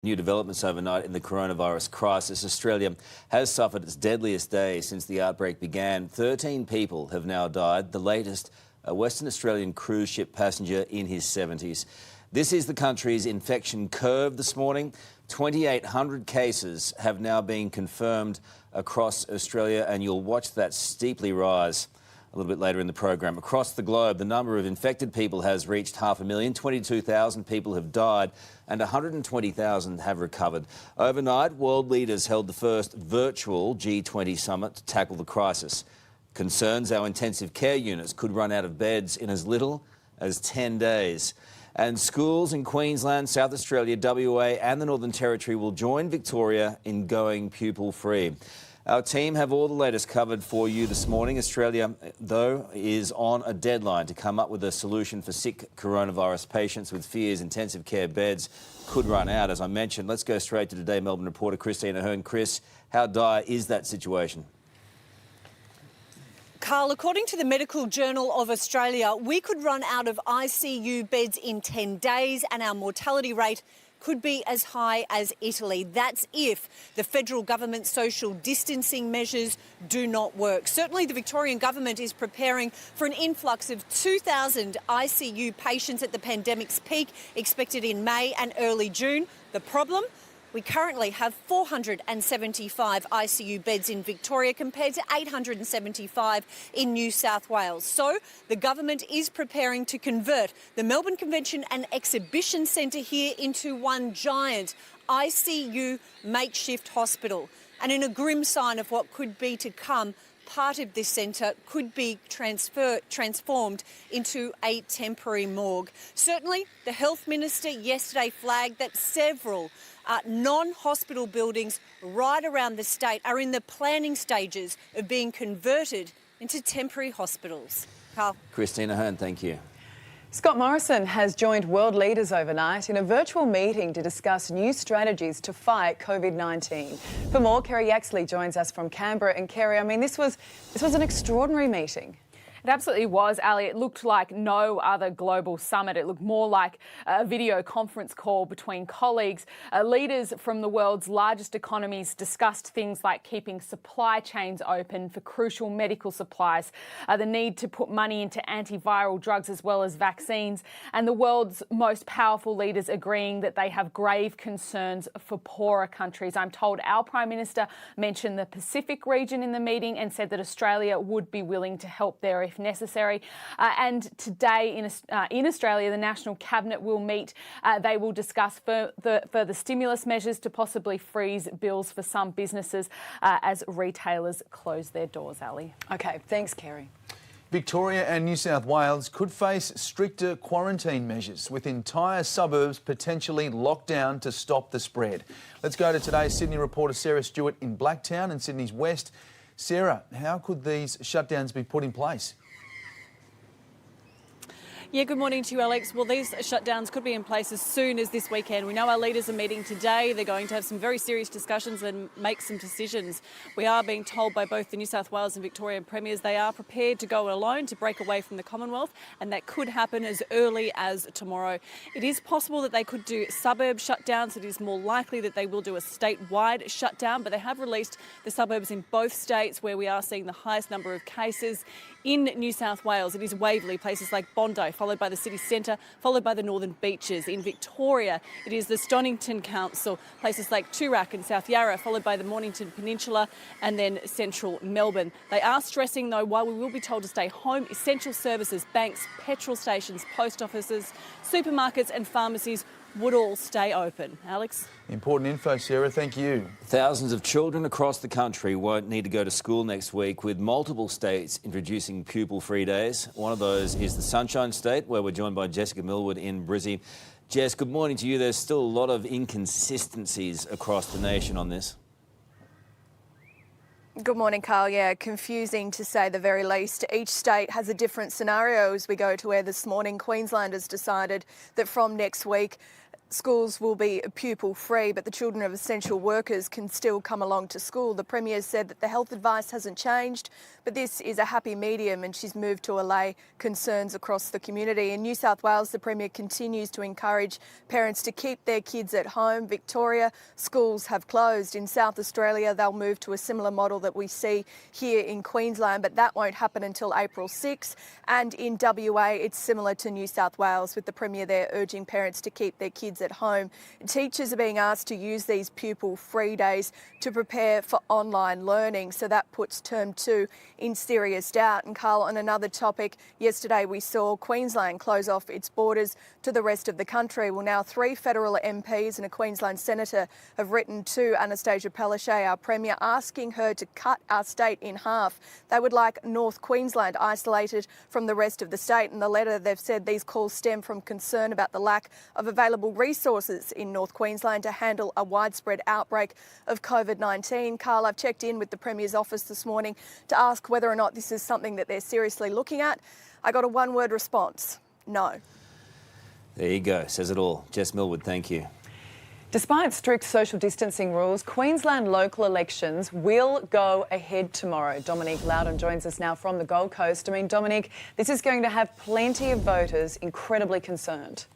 New developments overnight in the coronavirus crisis. Australia has suffered its deadliest day since the outbreak began. 13 people have now died, the latest a Western Australian cruise ship passenger in his 70s. This is the country's infection curve this morning. 2,800 cases have now been confirmed across Australia, and you'll watch that steeply rise a little bit later in the program. Across the globe, the number of infected people has reached 500,000. 22,000 people have died and 120,000 have recovered. Overnight, world leaders held the first virtual G20 summit to tackle the crisis. Concerns our intensive care units could run out of beds in as little as 10 days. And schools in Queensland, South Australia, WA and the Northern Territory will join Victoria in going pupil-free. Our team have all the latest covered for you this morning. Australia, though, is on a deadline to come up with a solution for sick coronavirus patients with fears intensive care beds could run out. As I mentioned, let's go straight to Today Melbourne reporter Christine Ahern. Chris, how dire is that situation? Carl, according to the Medical Journal of Australia, we could run out of ICU beds in 10 days and our mortality rate could be as high as Italy. That's if the federal government's social distancing measures do not work. Certainly the Victorian government is preparing for an influx of 2,000 ICU patients at the pandemic's peak, expected in May and early June. The problem? We currently have 475 ICU beds in Victoria compared to 875 in New South Wales. So the government is preparing to convert the Melbourne Convention and Exhibition Centre here into one giant ICU makeshift hospital. And in a grim sign of what could be to come, part of this centre could be transformed into a temporary morgue. Certainly, the Health Minister yesterday flagged that several non-hospital buildings right around the state are in the planning stages of being converted into temporary hospitals. Carl. Christine Ahern, thank you. Scott Morrison has joined world leaders overnight in a virtual meeting to discuss new strategies to fight COVID-19. For more, Kerry Yaxley joins us from Canberra. And Kerry, I mean, this was an extraordinary meeting. It absolutely was, Ali. It looked like no other global summit. It looked more like a video conference call between colleagues. Leaders from the world's largest economies discussed things like keeping supply chains open for crucial medical supplies, the need to put money into antiviral drugs as well as vaccines, and the world's most powerful leaders agreeing that they have grave concerns for poorer countries. I'm told our Prime Minister mentioned the Pacific region in the meeting and said that Australia would be willing to help there if necessary. And today in Australia, the National Cabinet will meet. They will discuss further stimulus measures to possibly freeze bills for some businesses as retailers close their doors, Ali. OK, thanks, Kerry. Victoria and New South Wales could face stricter quarantine measures, with entire suburbs potentially locked down to stop the spread. Let's go to today's Sydney reporter Sarah Stewart in Blacktown and Sydney's West. Sarah, how could these shutdowns be put in place? Yeah, good morning to you, Alex. Well, these shutdowns could be in place as soon as this weekend. We know our leaders are meeting today. They're going to have some very serious discussions and make some decisions. We are being told by both the New South Wales and Victorian premiers they are prepared to go alone to break away from the Commonwealth, and that could happen as early as tomorrow. It is possible that they could do suburb shutdowns. It is more likely that they will do a statewide shutdown, but they have released the suburbs in both states where we are seeing the highest number of cases. In New South Wales, it is Waverley, places like Bondi, followed by the city centre, followed by the northern beaches. In Victoria, it is the Stonnington Council, places like Toorak and South Yarra, followed by the Mornington Peninsula and then central Melbourne. They are stressing, though, while we will be told to stay home, essential services, banks, petrol stations, post offices, supermarkets and pharmacies would all stay open. Alex? Important info, Sarah. Thank you. Thousands of children across the country won't need to go to school next week, with multiple states introducing pupil-free days. One of those is the Sunshine State, where we're joined by Jessica Millwood in Brizzy. Jess, good morning to you. There's still a lot of inconsistencies across the nation on this. Good morning, Carl. Yeah, confusing to say the very least. Each state has a different scenario as we go to where this morning Queensland has decided that from next week Schools will be pupil-free, but the children of essential workers can still come along to school. The Premier said that the health advice hasn't changed, but this is a happy medium and she's moved to allay concerns across the community. In New South Wales, the Premier continues to encourage parents to keep their kids at home. Victoria, schools have closed. In South Australia, they'll move to a similar model that we see here in Queensland, but that won't happen until April 6. And in WA, it's similar to New South Wales, with the Premier there urging parents to keep their kids at home. Teachers are being asked to use these pupil-free days to prepare for online learning, so that puts term 2 in serious doubt. And Carl, on another topic, yesterday we saw Queensland close off its borders to the rest of the country. Well, now 3 federal MPs and a Queensland senator have written to Anastasia Palaszczuk, our Premier, asking her to cut our state in half. They would like North Queensland isolated from the rest of the state. In the letter, they've said these calls stem from concern about the lack of available resources in North Queensland to handle a widespread outbreak of COVID-19. Carl, I've checked in with the Premier's office this morning to ask whether or not this is something that they're seriously looking at. I got a one-word response: no. There you go. Says it all. Jess Millwood, thank you. Despite strict social distancing rules, Queensland local elections will go ahead tomorrow. Dominique Loudon joins us now from the Gold Coast. I mean, Dominique, this is going to have plenty of voters incredibly concerned.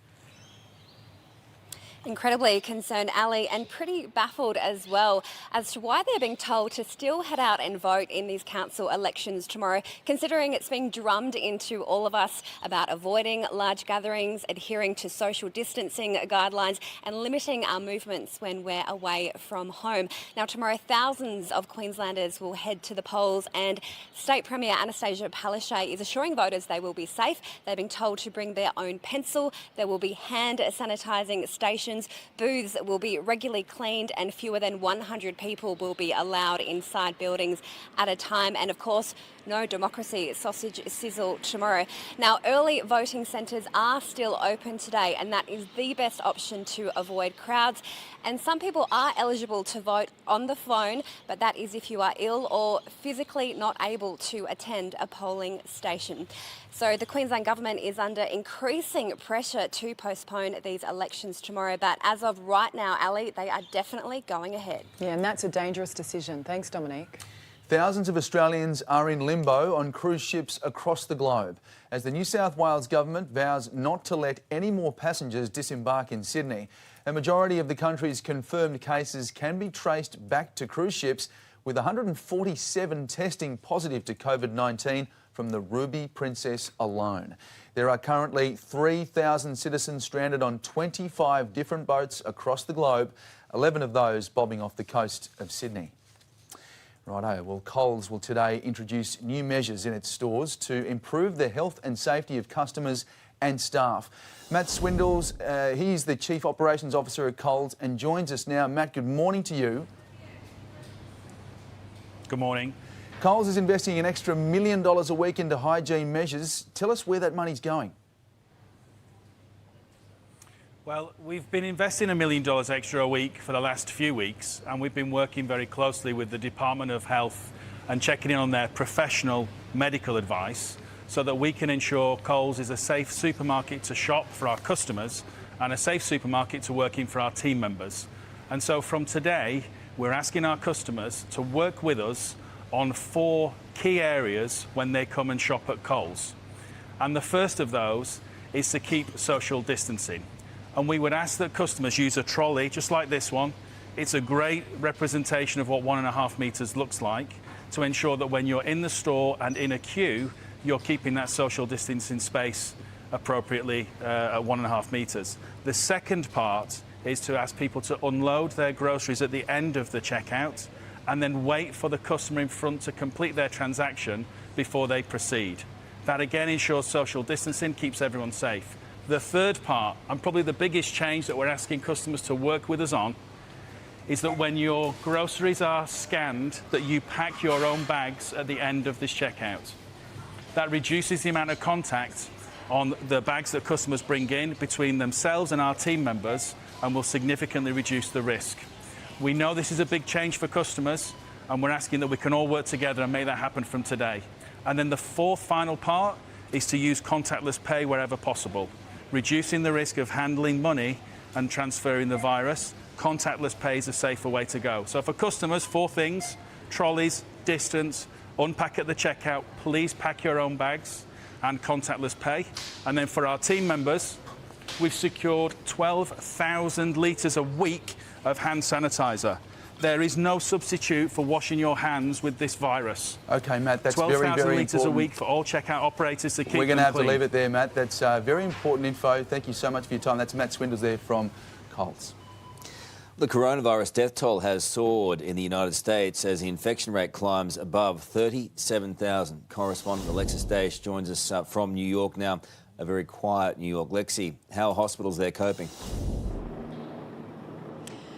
Incredibly concerned, Ali, and pretty baffled as well as to why they're being told to still head out and vote in these council elections tomorrow, considering it's being drummed into all of us about avoiding large gatherings, adhering to social distancing guidelines and limiting our movements when we're away from home. Now, tomorrow, thousands of Queenslanders will head to the polls, and State Premier Anastasia Palaszczuk is assuring voters they will be safe. They're being told to bring their own pencil. There will be hand sanitising stations. Booths will be regularly cleaned and fewer than 100 people will be allowed inside buildings at a time. And of course, no democracy sausage sizzle tomorrow. Now, early voting centres are still open today, and that is the best option to avoid crowds. And some people are eligible to vote on the phone, but that is if you are ill or physically not able to attend a polling station. So the Queensland Government is under increasing pressure to postpone these elections tomorrow. But as of right now, Ali, they are definitely going ahead. Yeah, and that's a dangerous decision. Thanks, Dominique. Thousands of Australians are in limbo on cruise ships across the globe as the New South Wales Government vows not to let any more passengers disembark in Sydney. A majority of the country's confirmed cases can be traced back to cruise ships, with 147 testing positive to COVID-19 from the Ruby Princess alone. There are currently 3,000 citizens stranded on 25 different boats across the globe, 11 of those bobbing off the coast of Sydney. Righto, well, Coles will today introduce new measures in its stores to improve the health and safety of customers and staff. Matt Swindles, he's the Chief Operations Officer at Coles and joins us now. Matt, good morning to you. Good morning. Coles is investing an extra $1 million a week into hygiene measures. Tell us where that money's going. Well, we've been investing $1 million extra a week for the last few weeks, and we've been working very closely with the Department of Health and checking in on their professional medical advice so that we can ensure Coles is a safe supermarket to shop for our customers and a safe supermarket to work in for our team members. And so from today, we're asking our customers to work with us on 4 key areas when they come and shop at Coles. And the first of those is to keep social distancing. And we would ask that customers use a trolley just like this one. It's a great representation of what 1.5 metres looks like, to ensure that when you're in the store and in a queue, you're keeping that social distancing space appropriately at 1.5 metres. The second part is to ask people to unload their groceries at the end of the checkout and then wait for the customer in front to complete their transaction before they proceed. That again ensures social distancing, keeps everyone safe. The third part, and probably the biggest change that we're asking customers to work with us on, is that when your groceries are scanned, that you pack your own bags at the end of this checkout. That reduces the amount of contact on the bags that customers bring in between themselves and our team members, and will significantly reduce the risk. We know this is a big change for customers, and we're asking that we can all work together and make that happen from today. And then the fourth final part is to use contactless pay wherever possible, reducing the risk of handling money and transferring the virus, contactless pay is a safer way to go. So for customers, 4 things: trolleys, distance, unpack at the checkout, please pack your own bags, and contactless pay. And then for our team members, we've secured 12,000 litres a week of hand sanitizer. There is no substitute for washing your hands with this virus. OK, Matt, that's very, 12,000 very litres important. a week for all checkout operators to keep We're going to have clean. to leave it there, Matt. That's very important info. Thank you so much for your time. That's Matt Swindles there from Coles. The coronavirus death toll has soared in the United States as the infection rate climbs above 37,000. Correspondent Alexis Daesh joins us from New York now. A very quiet New York. Lexi, how are hospitals there coping?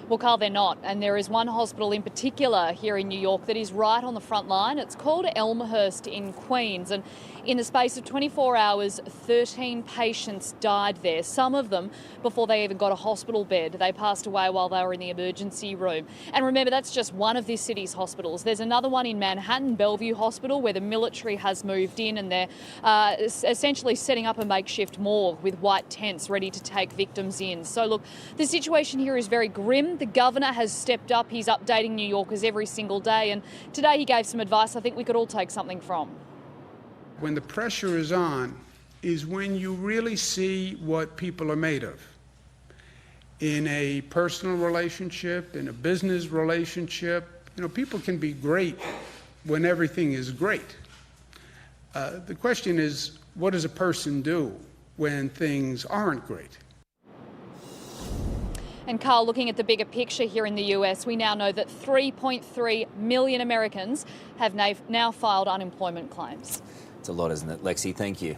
Well, Carl, they're not. And there is one hospital in particular here in New York that is right on the front line. It's called Elmhurst in Queens. And in the space of 24 hours, 13 patients died there, some of them before they even got a hospital bed. They passed away while they were in the emergency room. And remember, that's just one of this city's hospitals. There's another one in Manhattan, Bellevue Hospital, where the military has moved in and they're essentially setting up a makeshift morgue with white tents ready to take victims in. So look, the situation here is very grim. The governor has stepped up. He's updating New Yorkers every single day. And today he gave some advice I think we could all take something from. When the pressure is on is when you really see what people are made of. In a personal relationship, in a business relationship, people can be great when everything is great. The question is, what does a person do when things aren't great? And Carl, looking at the bigger picture here in the US, we now know that 3.3 million Americans have now filed unemployment claims. It's a lot, isn't it? Lexi, thank you.